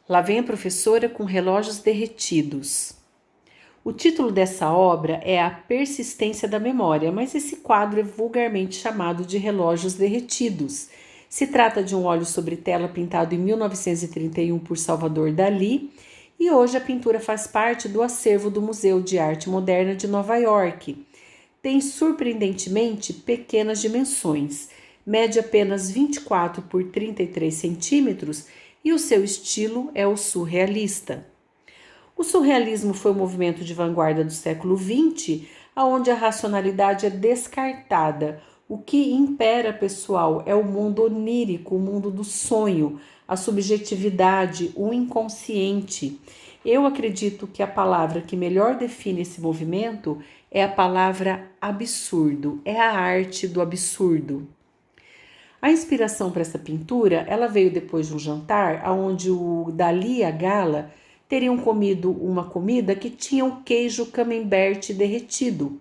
Lá vem a professora com relógios derretidos. O título dessa obra é A Persistência da Memória, mas esse quadro é vulgarmente chamado de Relógios Derretidos. Se trata de um óleo sobre tela pintado em 1931 por Salvador Dalí, e hoje a pintura faz parte do acervo do Museu de Arte Moderna de Nova York. Tem surpreendentemente pequenas dimensões, mede apenas 24 por 33 centímetros e o seu estilo é o surrealista. O surrealismo foi um movimento de vanguarda do século XX, onde a racionalidade é descartada. O que impera pessoal é o mundo onírico, o mundo do sonho, a subjetividade, o inconsciente. Eu acredito que a palavra que melhor define esse movimento é a palavra absurdo, é a arte do absurdo. A inspiração para essa pintura, ela veio depois de um jantar onde o Dalí e a Gala teriam comido uma comida que tinha um queijo camembert derretido.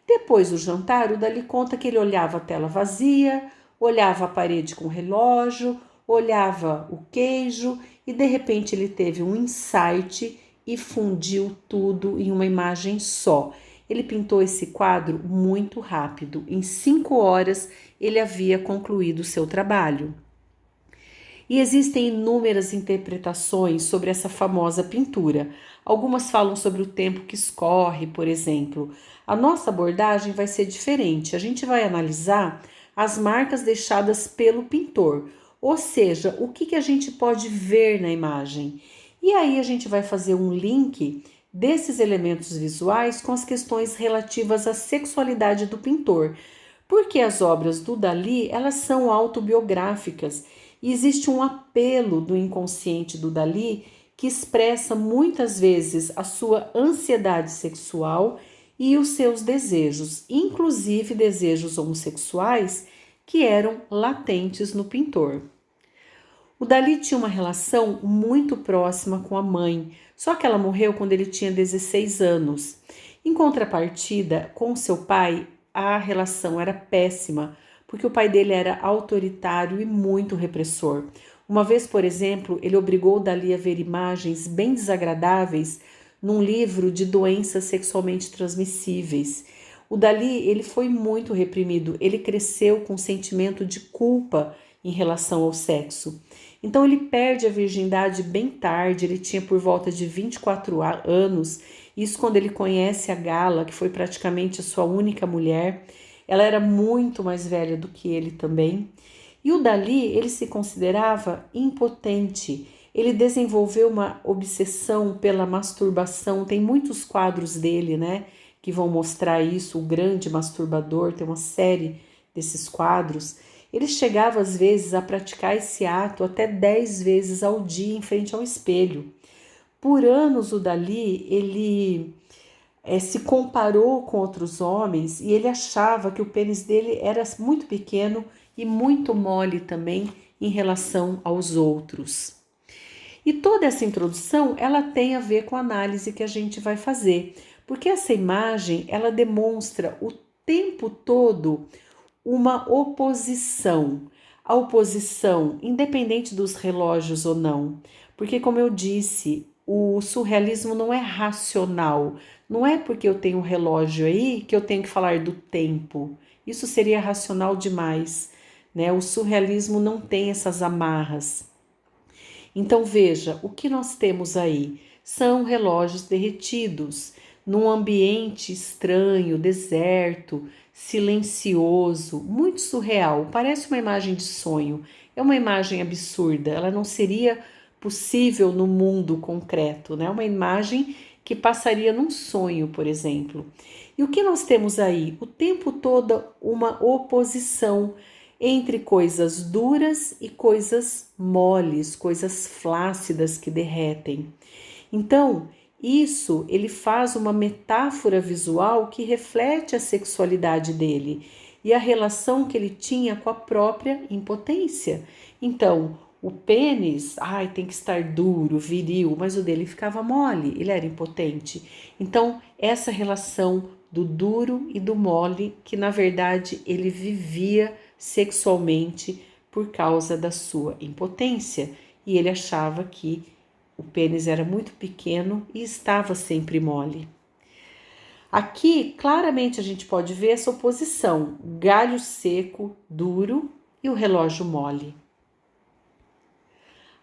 Depois do jantar, o Dalí conta que ele olhava a tela vazia, olhava a parede com o relógio, olhava o queijo e de repente ele teve um insight e fundiu tudo em uma imagem só. Ele pintou esse quadro muito rápido. Em 5 horas ele havia concluído o seu trabalho. E existem inúmeras interpretações sobre essa famosa pintura. Algumas falam sobre o tempo que escorre, por exemplo. A nossa abordagem vai ser diferente. A gente vai analisar as marcas deixadas pelo pintor, ou seja, o que a gente pode ver na imagem. E aí a gente vai fazer um link desses elementos visuais com as questões relativas à sexualidade do pintor, porque as obras do Dalí, elas são autobiográficas e existe um apelo do inconsciente do Dalí que expressa muitas vezes a sua ansiedade sexual e os seus desejos, inclusive desejos homossexuais que eram latentes no pintor. O Dalí tinha uma relação muito próxima com a mãe, só que ela morreu quando ele tinha 16 anos. Em contrapartida, com seu pai, a relação era péssima, porque o pai dele era autoritário e muito repressor. Uma vez, por exemplo, ele obrigou Dalí a ver imagens bem desagradáveis num livro de doenças sexualmente transmissíveis. O Dalí, ele foi muito reprimido, ele cresceu com um sentimento de culpa em relação ao sexo. Então ele perde a virgindade bem tarde, ele tinha por volta de 24 anos, isso quando ele conhece a Gala, que foi praticamente a sua única mulher. Ela era muito mais velha do que ele também. E o Dalí, ele se considerava impotente. Ele desenvolveu uma obsessão pela masturbação. Tem muitos quadros dele, né, que vão mostrar isso. O Grande Masturbador, tem uma série desses quadros. Ele chegava às vezes a praticar esse ato até 10 vezes ao dia em frente ao espelho. Por anos o Dalí, ele se comparou com outros homens e ele achava que o pênis dele era muito pequeno e muito mole também em relação aos outros. E toda essa introdução, ela tem a ver com a análise que a gente vai fazer, porque essa imagem, ela demonstra o tempo todo uma oposição. A oposição, independente dos relógios ou não, porque como eu disse, o surrealismo não é racional. Não é porque eu tenho um relógio aí que eu tenho que falar do tempo. Isso seria racional demais, né? O surrealismo não tem essas amarras. Então veja, o que nós temos aí são relógios derretidos num ambiente estranho, deserto, silencioso, muito surreal. Parece uma imagem de sonho. É uma imagem absurda. Ela não seria possível no mundo concreto, né? Uma imagem que passaria num sonho, por exemplo. E o que nós temos aí? O tempo todo uma oposição entre coisas duras e coisas moles, coisas flácidas que derretem. Então, isso ele faz uma metáfora visual que reflete a sexualidade dele e a relação que ele tinha com a própria impotência. Então, o pênis, tem que estar duro, viril, mas o dele ficava mole, ele era impotente. Então, essa relação do duro e do mole, que na verdade ele vivia sexualmente por causa da sua impotência, e ele achava que O pênis era muito pequeno e estava sempre mole. Aqui, claramente, a gente pode ver essa oposição: galho seco, duro e o relógio mole.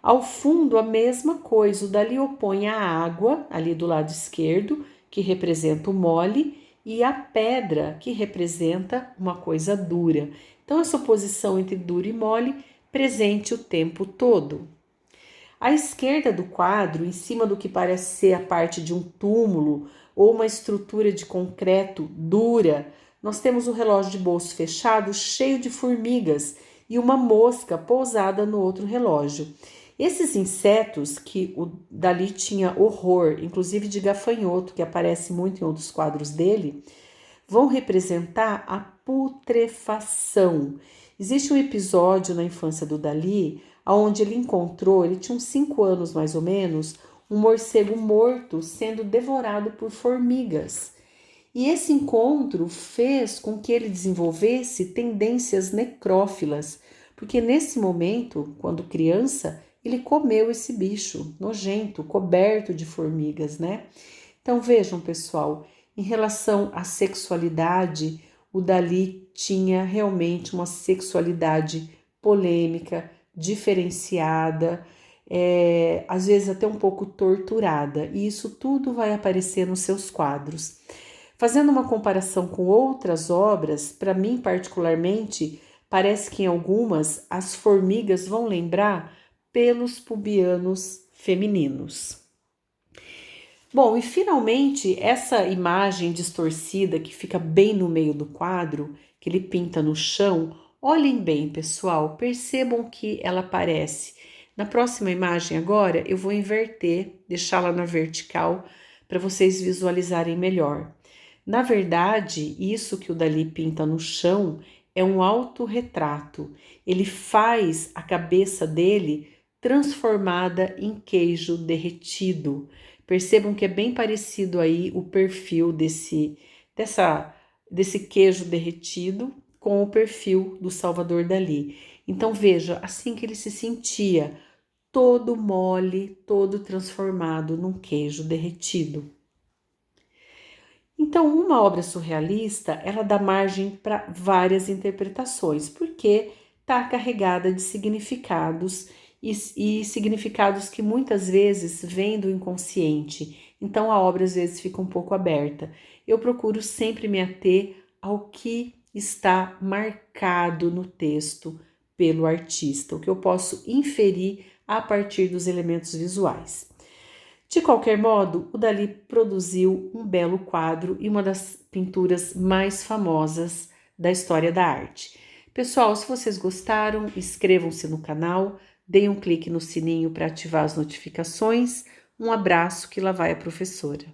Ao fundo, a mesma coisa, o dali opõe a água, ali do lado esquerdo, que representa o mole, e a pedra, que representa uma coisa dura. Então, essa oposição entre duro e mole presente o tempo todo. À esquerda do quadro, em cima do que parece ser a parte de um túmulo ou uma estrutura de concreto dura, nós temos o relógio de bolso fechado cheio de formigas e uma mosca pousada no outro relógio. Esses insetos, que o Dalí tinha horror, inclusive de gafanhoto, que aparece muito em outros quadros dele, vão representar a putrefação. Existe um episódio na infância do Dalí, onde ele tinha uns 5 anos mais ou menos, um morcego morto sendo devorado por formigas. E esse encontro fez com que ele desenvolvesse tendências necrófilas, porque nesse momento, quando criança, ele comeu esse bicho nojento, coberto de formigas, né? Então vejam, pessoal, em relação à sexualidade, o Dalí tinha realmente uma sexualidade polêmica, diferenciada, às vezes até um pouco torturada, e isso tudo vai aparecer nos seus quadros. Fazendo uma comparação com outras obras, para mim particularmente, parece que em algumas as formigas vão lembrar pelos pubianos femininos. Bom, e finalmente essa imagem distorcida que fica bem no meio do quadro, que ele pinta no chão, olhem bem, pessoal, percebam que ela aparece. Na próxima imagem agora eu vou inverter, deixá-la na vertical para vocês visualizarem melhor. Na verdade, isso que o Dalí pinta no chão é um autorretrato. Ele faz a cabeça dele transformada em queijo derretido. Percebam que é bem parecido aí o perfil desse queijo derretido com o perfil do Salvador Dalí. Então veja, assim que ele se sentia, todo mole, todo transformado num queijo derretido. Então, uma obra surrealista, ela dá margem para várias interpretações, porque está carregada de significados e significados que muitas vezes vêm do inconsciente. Então, a obra às vezes fica um pouco aberta. Eu procuro sempre me ater ao que está marcado no texto pelo artista, o que eu posso inferir a partir dos elementos visuais. De qualquer modo, o Dalí produziu um belo quadro e uma das pinturas mais famosas da história da arte. Pessoal, se vocês gostaram, inscrevam-se no canal, deem um clique no sininho para ativar as notificações. Um abraço, que lá vai a professora.